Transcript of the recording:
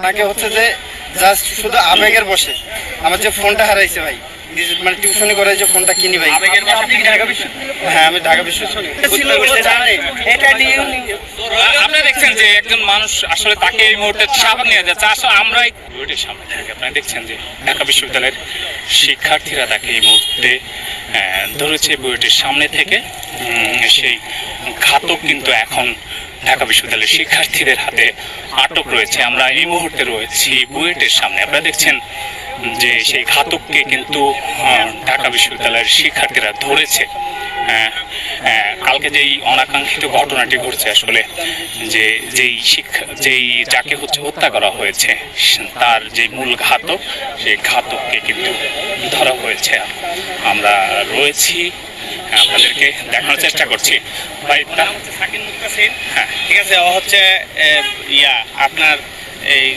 তাকে হচ্ছে যে জাস্ট শুধু আবেগের বসে আমার যে ফোনটা হারাইছে ভাই, মানে টিউশনি করে যে ফোনটা কিনি ভাই। হ্যাঁ, আমি ঢাকা বিশ্ববিদ্যালয়। আপনারা দেখছেন যে একজন মানুষ আসলে তাকে এই মুহূর্তে সাবান নিয়ে যাচ্ছে। আসলে আমরাই বুয়েটের সামনে থেকে আপনারা দেখছেন যে ঢাকা বিশ্ববিদ্যালয়ের শিক্ষার্থীরা তাকে এই মুহূর্তে ধরেছে বুয়েটের সামনে থেকে। সেই ঘাতক কিন্তু এখন ঢাকা বিশ্ববিদ্যালয়ের শিক্ষার্থীদের হাতে আটক রয়েছে। আমরা এই মুহূর্তে রয়েছি বুয়েটের সামনে। আপনারা দেখছেন যে সেই ঘাতককে কিন্তু ঢাকা বিশ্ববিদ্যালয়ের শিক্ষার্থীরা ধরেছে। কালকে যেই অনাকাঙ্ক্ষিত ঘটনাটি ঘটছে, আসলে যেই যাকে হত্যা করা হয়েছে তার যে মূল ঘাতক, সেই ঘাতককে কিন্তু ধরা হয়েছে। আমরা রয়েছি, আপনাদেরকে দেখানোর চেষ্টা করছি। ভাই, হ্যাঁ ঠিক আছে, ও হচ্ছে আপনার এই